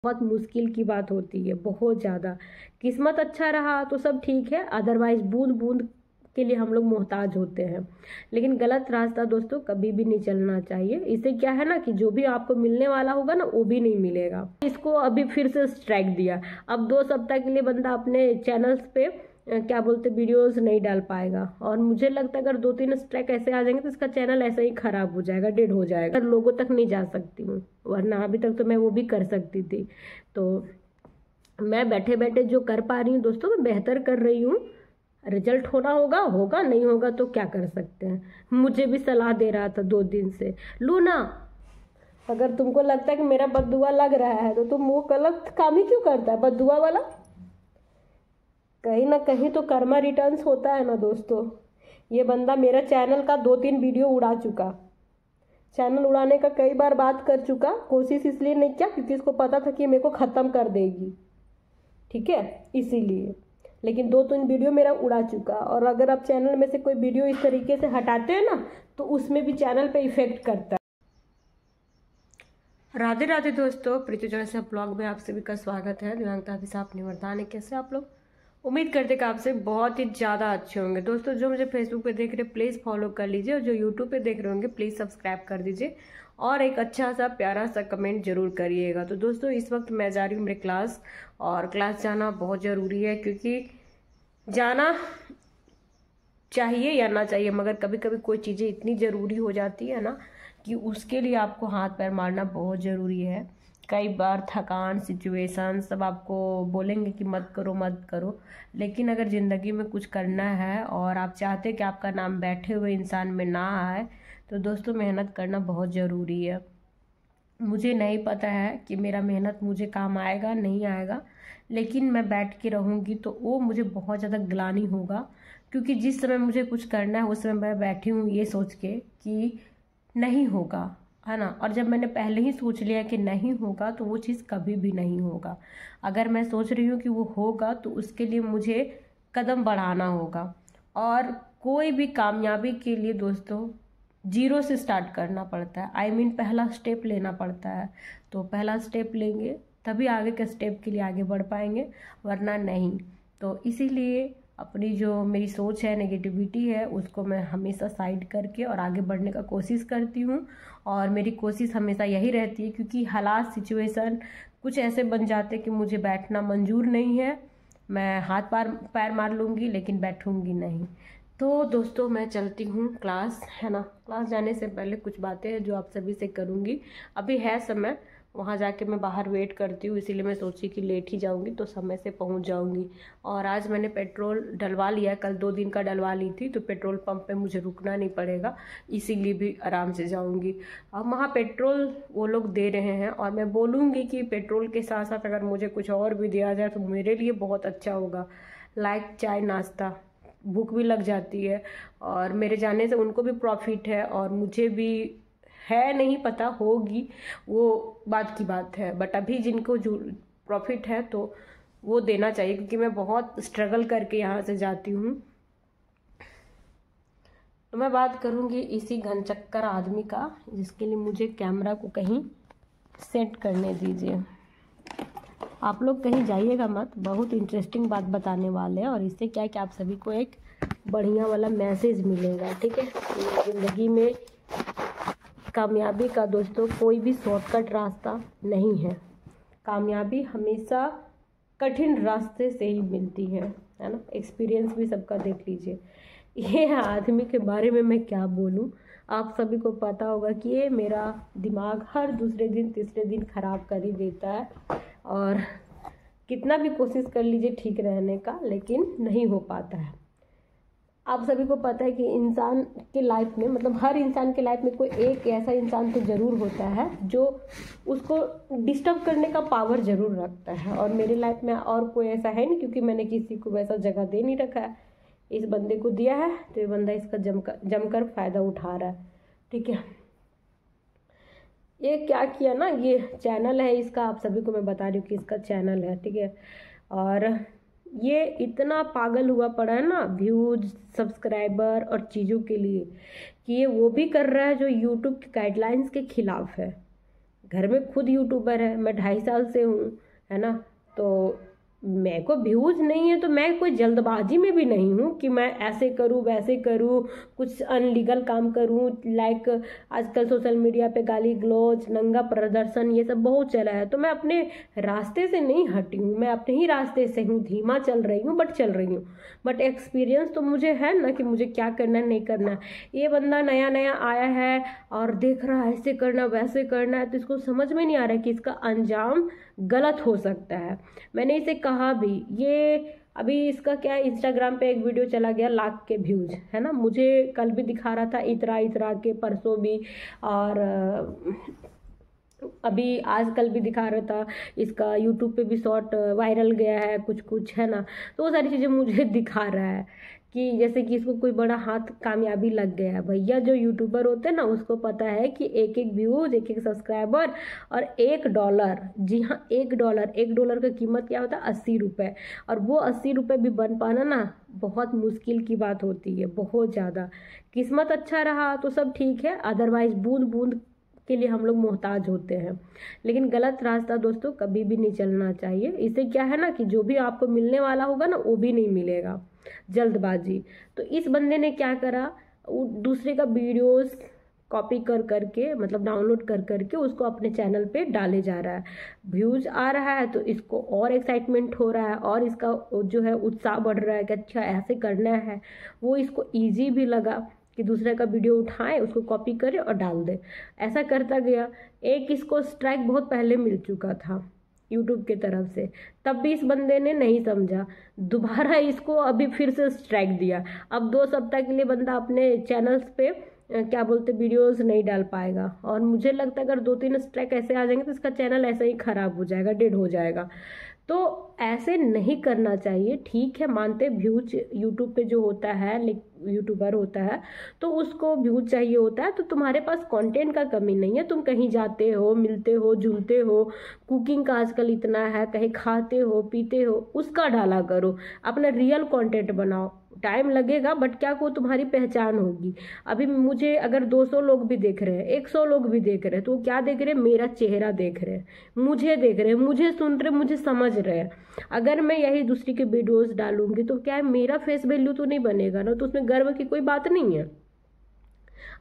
बहुत मुश्किल की बात होती है, बहुत ज़्यादा। किस्मत अच्छा रहा तो सब ठीक है, अदरवाइज बूंद बूंद के लिए हम लोग मोहताज होते हैं। लेकिन गलत रास्ता दोस्तों कभी भी नहीं चलना चाहिए। इससे क्या है ना कि जो भी आपको मिलने वाला होगा ना वो भी नहीं मिलेगा। इसको अभी फिर से स्ट्राइक दिया, अब 2 सप्ताह के लिए बंदा अपने चैनल्स पे क्या बोलते वीडियोस नहीं डाल पाएगा। और मुझे लगता है अगर 2-3 स्ट्राइक ऐसे आ जाएंगे तो इसका चैनल ऐसे ही खराब हो जाएगा, डेड हो जाएगा। लोगों तक नहीं जा सकती हूँ, वरना अभी तक तो मैं वो भी कर सकती थी। तो मैं बैठे बैठे जो कर पा रही हूँ दोस्तों मैं बेहतर कर रही हूँ। रिजल्ट होना होगा होगा, नहीं होगा तो क्या कर सकते हैं। मुझे भी सलाह दे रहा था 2 दिन से, लूना अगर तुमको लगता है कि मेरा बद्दुआ लग रहा है तो तुम वो गलत काम ही क्यों करता है बद्दुआ वाला। कहीं ना कहीं तो कर्मा रिटर्न्स होता है ना दोस्तों। ये बंदा मेरा चैनल का 2-3 वीडियो उड़ा चुका, चैनल उड़ाने का कई बार बात कर चुका। कोशिश इसलिए नहीं किया क्योंकि इसको पता था कि मेरे को ख़त्म कर देगी, ठीक है, इसीलिए। लेकिन 2-3 वीडियो मेरा उड़ा चुका। और अगर आप चैनल में से कोई वीडियो इस तरीके से हटाते हैं ना तो उसमें भी चैनल पे इफेक्ट करता है। राधे राधे दोस्तों, प्रीति जैसे ब्लॉग में आप सभी का स्वागत है। दिव्यांगता अभिशाप निवर्तान है। कैसे आप लोग? उम्मीद करते कि आप सब बहुत ही ज़्यादा अच्छे होंगे। दोस्तों जो मुझे फेसबुक पे देख रहे हैं प्लीज़ फॉलो कर लीजिए, और जो यूट्यूब पे देख रहे होंगे प्लीज़ सब्सक्राइब कर दीजिए, और एक अच्छा सा प्यारा सा कमेंट जरूर करिएगा। तो दोस्तों इस वक्त मैं जा रही हूँ मेरे क्लास, और क्लास जाना बहुत ज़रूरी है, क्योंकि जाना चाहिए या ना चाहिए मगर कभी कभी कोई चीज़ें इतनी ज़रूरी हो जाती है ना कि उसके लिए आपको हाथ पैर मारना बहुत ज़रूरी है। कई बार थकान सिचुएशन सब आपको बोलेंगे कि मत करो मत करो, लेकिन अगर ज़िंदगी में कुछ करना है और आप चाहते कि आपका नाम बैठे हुए इंसान में ना आए तो दोस्तों मेहनत करना बहुत ज़रूरी है। मुझे नहीं पता है कि मेरा मेहनत मुझे काम आएगा नहीं आएगा, लेकिन मैं बैठ के रहूँगी तो वो मुझे बहुत ज़्यादा ग्लानि होगा, क्योंकि जिस समय मुझे कुछ करना है उस समय मैं बैठी हूँ ये सोच के कि नहीं होगा, है ना। और जब मैंने पहले ही सोच लिया कि नहीं होगा तो वो चीज़ कभी भी नहीं होगा। अगर मैं सोच रही हूँ कि वो होगा तो उसके लिए मुझे कदम बढ़ाना होगा। और कोई भी कामयाबी के लिए दोस्तों 0 से स्टार्ट करना पड़ता है। I mean पहला स्टेप लेना पड़ता है। तो पहला स्टेप लेंगे तभी आगे के स्टेप के लिए आगे बढ़ पाएंगे, वरना नहीं। तो इसीलिए अपनी जो मेरी सोच है नेगेटिविटी है उसको मैं हमेशा साइड करके और आगे बढ़ने का कोशिश करती हूँ। और मेरी कोशिश हमेशा यही रहती है, क्योंकि हालात सिचुएशन कुछ ऐसे बन जाते कि मुझे बैठना मंजूर नहीं है। मैं हाथ पैर मार लूँगी लेकिन बैठूँगी नहीं। तो दोस्तों मैं चलती हूँ क्लास, है ना। क्लास जाने से पहले कुछ बातें हैं जो आप सभी से करूँगी। अभी है समय, वहाँ जाके मैं बाहर वेट करती हूँ, इसीलिए मैं सोची कि लेट ही जाऊँगी तो समय से पहुँच जाऊँगी। और आज मैंने पेट्रोल डलवा लिया, कल 2 दिन का डलवा ली थी, तो पेट्रोल पंप पे मुझे रुकना नहीं पड़ेगा, इसीलिए भी आराम से जाऊँगी। अब वहाँ पेट्रोल वो लोग दे रहे हैं, और मैं बोलूँगी कि पेट्रोल के साथ साथ अगर मुझे कुछ और भी दिया जाए तो मेरे लिए बहुत अच्छा होगा, लाइक चाय नाश्ता। भूख भी लग जाती है और मेरे जाने से उनको भी प्रॉफिट है और मुझे भी है, नहीं पता होगी वो बात की बात है, बट अभी जिनको जो प्रॉफिट है तो वो देना चाहिए, क्योंकि मैं बहुत स्ट्रगल करके यहाँ से जाती हूँ। तो मैं बात करूँगी इसी घनचक्कर आदमी का, जिसके लिए मुझे कैमरा को कहीं सेट करने दीजिए। आप लोग कहीं जाइएगा मत, बहुत इंटरेस्टिंग बात बताने वाले हैं, और इससे क्या है कि आप सभी को एक बढ़िया वाला मैसेज मिलेगा, ठीक है। ज़िंदगी में कामयाबी का दोस्तों कोई भी शॉर्टकट रास्ता नहीं है। कामयाबी हमेशा कठिन रास्ते से ही मिलती है ना। एक्सपीरियंस भी सबका देख लीजिए। ये आदमी के बारे में मैं क्या बोलूँ, आप सभी को पता होगा कि ये मेरा दिमाग हर दूसरे दिन तीसरे दिन ख़राब कर ही देता है, और कितना भी कोशिश कर लीजिए ठीक रहने का लेकिन नहीं हो पाता है। आप सभी को पता है कि इंसान के लाइफ में, मतलब हर इंसान के लाइफ में कोई एक ऐसा इंसान तो ज़रूर होता है जो उसको डिस्टर्ब करने का पावर ज़रूर रखता है, और मेरे लाइफ में और कोई ऐसा है नहीं, क्योंकि मैंने किसी को वैसा जगह दे नहीं रखा है। इस बंदे को दिया है तो ये बंदा इसका जमकर फ़ायदा उठा रहा है, ठीक है। ये क्या किया ना, ये चैनल है इसका, आप सभी को मैं बता रही हूँ कि इसका चैनल है, ठीक है। और ये इतना पागल हुआ पड़ा है ना व्यूज सब्सक्राइबर और चीज़ों के लिए, कि ये वो भी कर रहा है जो यूट्यूब की गाइडलाइंस के खिलाफ है। घर में खुद यूट्यूबर है, मैं 2.5 साल से हूँ, है ना। तो मेरे को व्यूज़ नहीं है तो मैं कोई जल्दबाजी में भी नहीं हूँ कि मैं ऐसे करूँ वैसे करूँ, कुछ अनलीगल काम करूँ। लाइक आजकल सोशल मीडिया पे गाली गलौज, नंगा प्रदर्शन, ये सब बहुत चला है। तो मैं अपने रास्ते से नहीं हटी हूँ, मैं अपने ही रास्ते से हूँ, धीमा चल रही हूँ बट चल रही हूँ। बट एक्सपीरियंस तो मुझे है ना कि मुझे क्या करना है नहीं करना है। ये बंदा नया नया आया है और देख रहा है ऐसे करना वैसे करना है, तो इसको समझ में नहीं आ रहा है कि इसका अंजाम गलत हो सकता है। मैंने इसे कहा भी, ये अभी इसका क्या है, इंस्टाग्राम पे एक वीडियो चला गया 1 लाख के व्यूज, है ना। मुझे कल भी दिखा रहा था इतरा इतरा के, परसों भी, और अभी आजकल भी दिखा रहा था। इसका यूट्यूब पे भी शॉर्ट वायरल गया है कुछ कुछ, है ना। तो वो सारी चीज़ें मुझे दिखा रहा है कि जैसे कि इसको कोई बड़ा हाथ कामयाबी लग गया है। भैया जो यूट्यूबर होते हैं ना, उसको पता है कि एक एक व्यूज, एक एक सब्सक्राइबर और $1, जी हाँ $1 का कीमत क्या होता है, 80 रुपये। और वो 80 रुपये भी बन पाना ना बहुत मुश्किल की बात होती है, बहुत ज़्यादा। किस्मत अच्छा रहा तो सब ठीक है, अदरवाइज बूंद बूंद के लिए हम लोग मोहताज होते हैं। लेकिन गलत रास्ता दोस्तों कभी भी नहीं चलना चाहिए। इससे क्या है ना कि जो भी आपको मिलने वाला होगा ना वो भी नहीं मिलेगा, जल्दबाजी। तो इस बंदे ने क्या करा, दूसरे का वीडियोस कॉपी कर करके, मतलब डाउनलोड कर करके उसको अपने चैनल पे डाले जा रहा है। व्यूज आ रहा है तो इसको और एक्साइटमेंट हो रहा है और इसका जो है उत्साह बढ़ रहा है कि अच्छा ऐसे करना है। वो इसको ईजी भी लगा कि दूसरे का वीडियो उठाए, उसको कॉपी करे और डाल दे। ऐसा करता गया। एक इसको स्ट्राइक बहुत पहले मिल चुका था यूट्यूब के तरफ से, तब भी इस बंदे ने नहीं समझा। दोबारा इसको अभी फिर से स्ट्राइक दिया। अब 2 सप्ताह के लिए बंदा अपने चैनल्स पे क्या बोलते वीडियोस नहीं डाल पाएगा। और मुझे लगता है अगर 2-3 स्ट्राइक ऐसे आ जाएंगे तो इसका चैनल ऐसे ही खराब हो जाएगा, डेड हो जाएगा। तो ऐसे नहीं करना चाहिए। ठीक है, मानते व्यूज यूट्यूब पे जो होता है, यूट्यूबर होता है तो उसको व्यूज चाहिए होता है। तो तुम्हारे पास कंटेंट का कमी नहीं है, तुम कहीं जाते हो, मिलते हो, जुलते हो, कुकिंग का आजकल इतना है, कहीं खाते हो पीते हो, उसका डाला करो। अपना रियल कंटेंट बनाओ। टाइम लगेगा बट क्या को तुम्हारी पहचान होगी। अभी मुझे अगर 200 लोग भी देख रहे हैं, 100 लोग भी देख रहे हैं, तो वो क्या देख रहे हैं, मेरा चेहरा देख रहे हैं, मुझे देख रहे हैं, मुझे सुन रहे, मुझे समझ रहे हैं। अगर मैं यही दूसरी के वीडियोस डालूंगी तो क्या है, मेरा फेस वैल्यू तो नहीं बनेगा ना। तो उसमें गर्व की कोई बात नहीं है।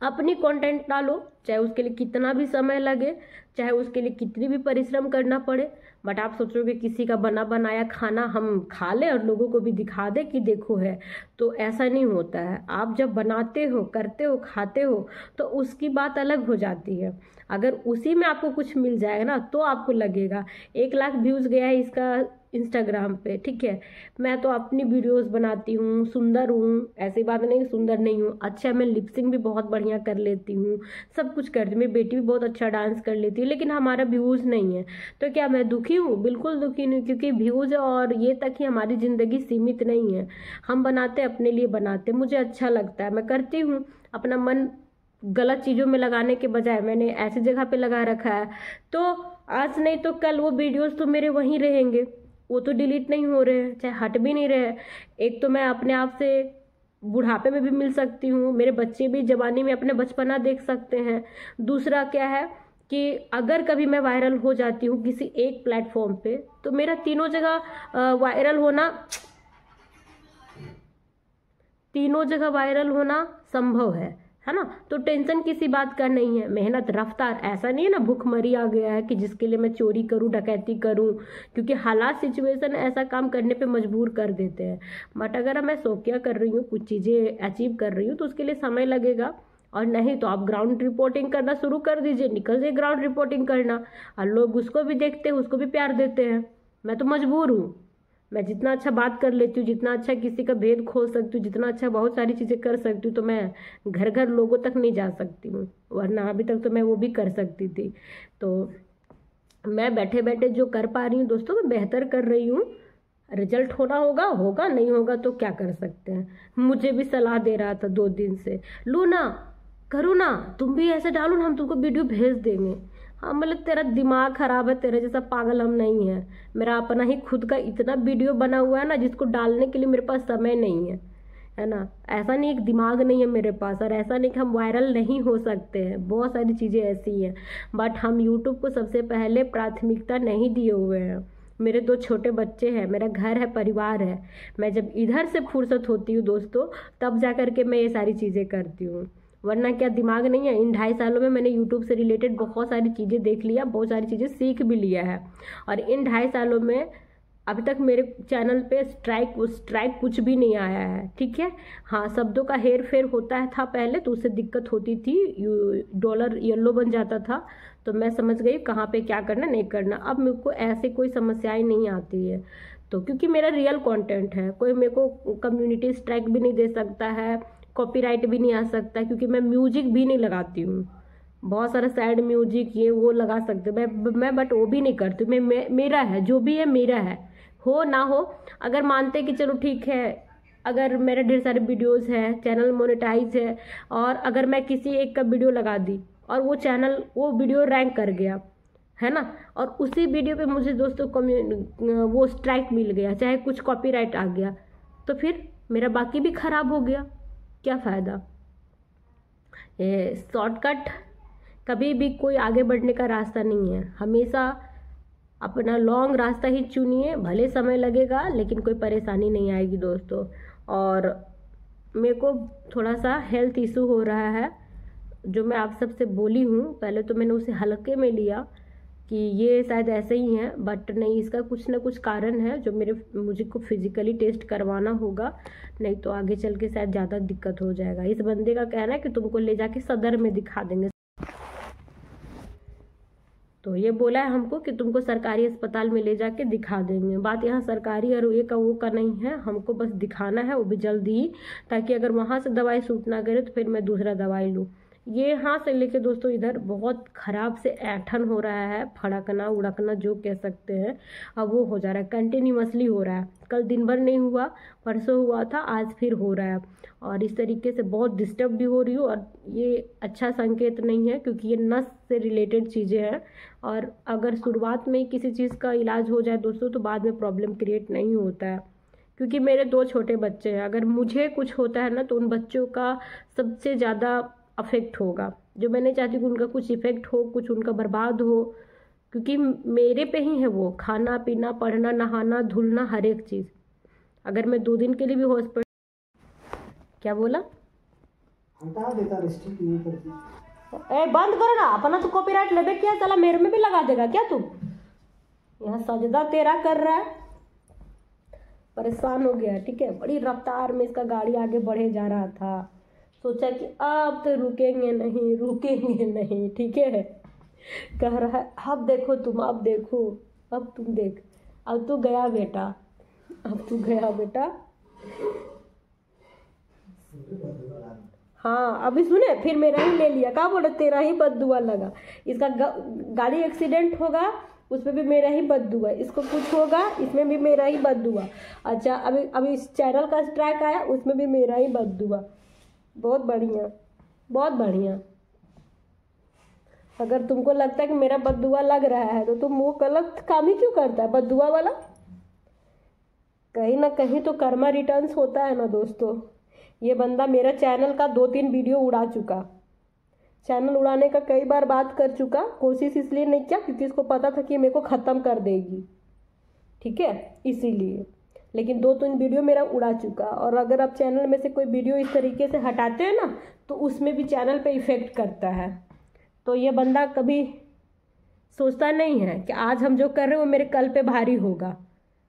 अपनी कंटेंट डालो, चाहे उसके लिए कितना भी समय लगे, चाहे उसके लिए कितनी भी परिश्रम करना पड़े। बट आप सोचोगे किसी का बना बनाया खाना हम खा लें और लोगों को भी दिखा दे कि देखो है, तो ऐसा नहीं होता है। आप जब बनाते हो, करते हो, खाते हो तो उसकी बात अलग हो जाती है। अगर उसी में आपको कुछ मिल जाएगा ना तो आपको लगेगा। 1 लाख व्यूज़ गया है इसका इंस्टाग्राम पे, ठीक है। मैं तो अपनी वीडियोस बनाती हूँ, सुंदर हूँ, ऐसी बात नहीं सुंदर नहीं हूँ। अच्छा, मैं लिपसिंग भी बहुत बढ़िया कर लेती हूँ, सब कुछ करती हूँ। मेरी बेटी भी बहुत अच्छा डांस कर लेती है, लेकिन हमारा व्यूज़ नहीं है। तो क्या मैं दुखी हूँ? बिल्कुल दुखी नहीं, क्योंकि व्यूज़ और ये तक ही हमारी ज़िंदगी सीमित नहीं है। हम बनाते अपने लिए बनाते, मुझे अच्छा लगता है, मैं करती हूँ। अपना मन गलत चीज़ों में लगाने के बजाय मैंने ऐसी जगह पे लगा रखा है, तो आज नहीं तो कल वो वीडियोस तो मेरे वहीं रहेंगे, वो तो डिलीट नहीं हो रहे हैं, चाहे हट भी नहीं रहे। एक तो मैं अपने आप से बुढ़ापे में भी मिल सकती हूँ, मेरे बच्चे भी जवानी में अपने बचपना देख सकते हैं। दूसरा क्या है कि अगर कभी मैं वायरल हो जाती हूँ किसी एक प्लेटफॉर्म पे, तो मेरा तीनों जगह वायरल होना संभव है ना। तो टेंशन किसी बात का नहीं है। मेहनत, रफ्तार, ऐसा नहीं है ना भूखमरी आ गया है कि जिसके लिए मैं चोरी करूं, डकैती करूं, क्योंकि हालात, सिचुएशन ऐसा काम करने पे मजबूर कर देते हैं। बट अगर मैं शौकिया कर रही हूँ, कुछ चीज़ें अचीव कर रही हूँ, तो उसके लिए समय लगेगा। और नहीं तो आप ग्राउंड रिपोर्टिंग करना शुरू कर दीजिए, निकल जाइए ग्राउंड रिपोर्टिंग करना। और लोग उसको भी देखते हैं, उसको भी प्यार देते हैं। मैं तो मजबूर हूँ। मैं जितना अच्छा बात कर लेती हूँ, जितना अच्छा किसी का भेद खोल सकती हूँ, जितना अच्छा बहुत सारी चीज़ें कर सकती हूँ, तो मैं घर घर लोगों तक नहीं जा सकती हूँ, वरना अभी तक तो मैं वो भी कर सकती थी। तो मैं बैठे बैठे जो कर पा रही हूँ दोस्तों, मैं बेहतर कर रही हूँ। रिजल्ट होना होगा, नहीं होगा तो क्या कर सकते हैं। मुझे भी सलाह दे रहा था 2 दिन से, लो ना, करो ना, तुम भी ऐसे डालो ना, हम तुमको वीडियो भेज देंगे। हाँ, मतलब तेरा दिमाग खराब है, तेरे जैसा पागल हम नहीं है। मेरा अपना ही खुद का इतना वीडियो बना हुआ है ना, जिसको डालने के लिए मेरे पास समय नहीं है। है ना। ऐसा नहीं एक दिमाग नहीं है मेरे पास, और ऐसा नहीं कि हम वायरल नहीं हो सकते हैं, बहुत सारी चीज़ें ऐसी हैं, बट हम यूट्यूब को सबसे पहले प्राथमिकता नहीं दिए हुए हैं। मेरे 2 छोटे बच्चे हैं, मेरा घर है, परिवार है। मैं जब इधर से फुर्सत होती हूँ दोस्तों, तब जा कर के मैं ये सारी चीज़ें करती हूँ, वरना क्या दिमाग नहीं है। इन 2.5 सालों में मैंने यूट्यूब से रिलेटेड बहुत सारी चीज़ें देख लिया, बहुत सारी चीज़ें सीख भी लिया है, और इन 2.5 सालों में अभी तक मेरे चैनल पे स्ट्राइक कुछ भी नहीं आया है, ठीक है। हाँ, शब्दों का हेर फेर होता था पहले, तो उससे दिक्कत होती थी, डॉलर येलो बन जाता था, तो मैं समझ गई कहाँ पे क्या करना नहीं करना। अब मेरे को ऐसे कोई समस्याएं नहीं आती है, तो क्योंकि मेरा रियल कंटेंट है, कोई मेरे को कम्युनिटी स्ट्राइक भी नहीं दे सकता है, कॉपीराइट भी नहीं आ सकता, क्योंकि मैं म्यूजिक भी नहीं लगाती हूँ। बहुत सारा सैड म्यूजिक ये वो लगा सकते मैं बट वो भी नहीं करती। मेरा है, जो भी है मेरा है, हो ना हो। अगर मानते कि चलो ठीक है, अगर मेरे ढेर सारे वीडियोस हैं, चैनल मोनेटाइज है, और अगर मैं किसी एक का वीडियो लगा दी और वो वीडियो रैंक कर गया, है ना, और उसी वीडियो पे मुझे दोस्तों वो स्ट्राइक मिल गया, चाहे कुछ कॉपीराइट आ गया, तो फिर मेरा बाकी भी खराब हो गया, क्या फ़ायदा। ये शॉर्टकट कभी भी कोई आगे बढ़ने का रास्ता नहीं है, हमेशा अपना लॉन्ग रास्ता ही चुनिए, भले समय लगेगा लेकिन कोई परेशानी नहीं आएगी दोस्तों। और मेरे को थोड़ा सा हेल्थ इशू हो रहा है, जो मैं आप सबसे बोली हूँ, पहले तो मैंने उसे हल्के में लिया कि ये शायद ऐसे ही है, बट नहीं, इसका कुछ ना कुछ कारण है जो मुझे को फिजिकली टेस्ट करवाना होगा, नहीं तो आगे चल के शायद ज़्यादा दिक्कत हो जाएगा। इस बंदे का कहना है कि तुमको ले जाके सदर में दिखा देंगे, तो ये बोला है हमको कि तुमको सरकारी अस्पताल में ले जाके दिखा देंगे। बात यहाँ सरकारी और ये का वो का नहीं है, हमको बस दिखाना है, वो भी जल्दी ही, ताकि अगर वहाँ से दवाई सूट ना करे तो फिर मैं दूसरा दवाई लूँ। ये यहाँ से लेके दोस्तों इधर बहुत ख़राब से ऐंठन हो रहा है, फड़कना उड़कना जो कह सकते हैं, अब वो हो जा रहा है, कंटिन्यूसली हो रहा है। कल दिन भर नहीं हुआ, परसों हुआ था, आज फिर हो रहा है, और इस तरीके से बहुत डिस्टर्ब भी हो रही हूँ, और ये अच्छा संकेत नहीं है, क्योंकि ये नस से रिलेटेड चीज़ें हैं, और अगर शुरुआत में ही किसी चीज़ का इलाज हो जाए दोस्तों, तो बाद में प्रॉब्लम क्रिएट नहीं होता है। क्योंकि मेरे 2 छोटे बच्चे हैं, अगर मुझे कुछ होता है ना, तो उन बच्चों का सबसे ज़्यादा अफेक्ट होगा, जो मैं नहीं चाहती कि उनका कुछ इफेक्ट हो, कुछ उनका बर्बाद हो, क्योंकि मेरे पे ही है वो, खाना पीना, पढ़ना, नहाना, धुलना, हर एक चीज़। अगर मैं 2 दिन के लिए भी हॉस्पिटल, क्या बोला, हटा देता, रिस्ट्रिक्ट नहीं करती। बंद करो ना, अपना तो कॉपीराइट लेबे किया, चला मेरे में भी लगा देगा क्या तुम। यहाँ सजदा तेरा कर रहा है, परेशान हो गया, ठीक है। बड़ी रफ्तार में इसका गाड़ी आगे बढ़े जा रहा था, सोचा कि अब तो रुकेंगे नहीं, ठीक है। कह रहा है अब देखो तुम, अब देखो, अब तुम देख, अब तू गया बेटा, अब तू गया बेटा। हाँ, अभी सुने, फिर मेरा ही ले लिया, कहाँ बोले तेरा ही बददुआ लगा। इसका गाड़ी एक्सीडेंट होगा, उसमें भी मेरा ही बददुआ, इसको कुछ होगा, इसमें भी मेरा ही बददुआ। अच्छा, अभी इस चैनल का स्ट्राइक आया, उसमें भी मेरा ही बददुआ। बहुत बढ़िया, बहुत बढ़िया। अगर तुमको लगता है कि मेरा बददुआ लग रहा है, तो तुम वो गलत काम ही क्यों करता है, बददुआ वाला। कहीं ना कहीं तो कर्मा रिटर्न्स होता है ना दोस्तों। ये बंदा मेरा चैनल का 2-3 वीडियो उड़ा चुका, चैनल उड़ाने का कई बार बात कर चुका, कोशिश इसलिए नहीं किया क्योंकि इसको पता था कि मेरे को ख़त्म कर देगी, ठीक है, इसीलिए। लेकिन 2-3 वीडियो मेरा उड़ा चुका, और अगर आप चैनल में से कोई वीडियो इस तरीके से हटाते हैं ना, तो उसमें भी चैनल पे इफ़ेक्ट करता है। तो ये बंदा कभी सोचता नहीं है कि आज हम जो कर रहे हैं वो मेरे कल पे भारी होगा।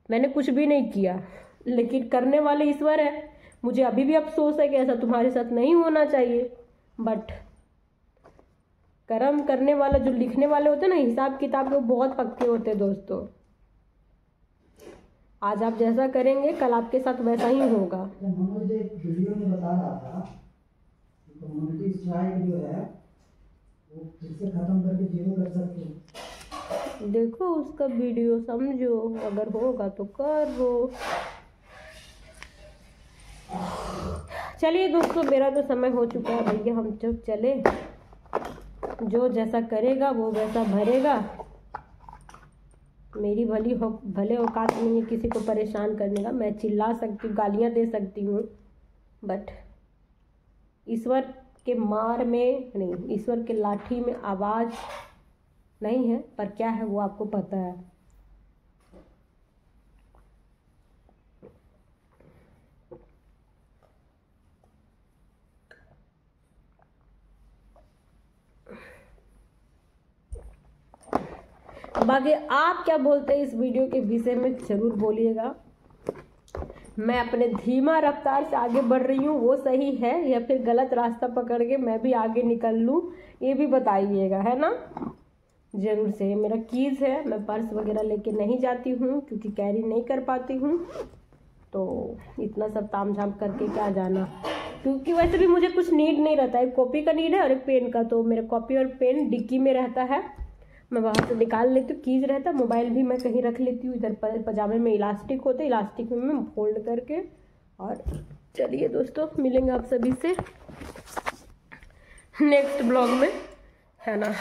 मैंने कुछ भी नहीं किया, लेकिन करने वाले ईश्वर है। मुझे अभी भी अफसोस है कि ऐसा तुम्हारे साथ नहीं होना चाहिए, बट कर्म करने वाला, जो लिखने वाले होते हैं ना, हिसाब किताब के, वो बहुत पक्के होते हैं दोस्तों। आज आप जैसा करेंगे कल आपके साथ वैसा ही होगा। मनोज एक वीडियो में बता रहा था कि कम्युनिटी स्ट्राइक जो है वो फिर से खत्म करके जीरो कर सकते हो। देखो उसका वीडियो, समझो, अगर होगा तो करो। चलिए दोस्तों, मेरा तो समय हो चुका है भैया, हम तो चले। जो जैसा करेगा वो वैसा भरेगा। मेरी भले औकात नहीं है किसी को परेशान करने का। मैं चिल्ला सकती हूँ, गालियाँ दे सकती हूँ, बट ईश्वर के मार में नहीं, ईश्वर के लाठी में आवाज़ नहीं है, पर क्या है वो आपको पता है। बाकी आप क्या बोलते हैं इस वीडियो के विषय में ज़रूर बोलिएगा। मैं अपने धीमा रफ्तार से आगे बढ़ रही हूँ वो सही है, या फिर गलत रास्ता पकड़ के मैं भी आगे निकल लूँ, ये भी बताइएगा, है ना। ज़रूर से। मेरा कीज़ है, मैं पर्स वगैरह लेके नहीं जाती हूँ क्योंकि कैरी नहीं कर पाती हूँ, तो इतना सब तामझाम करके क्या जाना। क्योंकि वैसे भी मुझे कुछ नीड नहीं रहता है, एक कॉपी का नीड है और एक पेन का, तो मेरा कॉपी और पेन डिक्की में रहता है, मैं वहाँ से निकाल लेती हूँ। कीज रहता है, मोबाइल भी मैं कहीं रख लेती हूँ। इधर पजामे में इलास्टिक होते, इलास्टिक में मैं फोल्ड करके। और चलिए दोस्तों, मिलेंगे आप सभी से नेक्स्ट ब्लॉग में, है ना।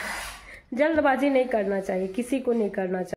जल्दबाजी नहीं करना चाहिए, किसी को नहीं करना चाहिए।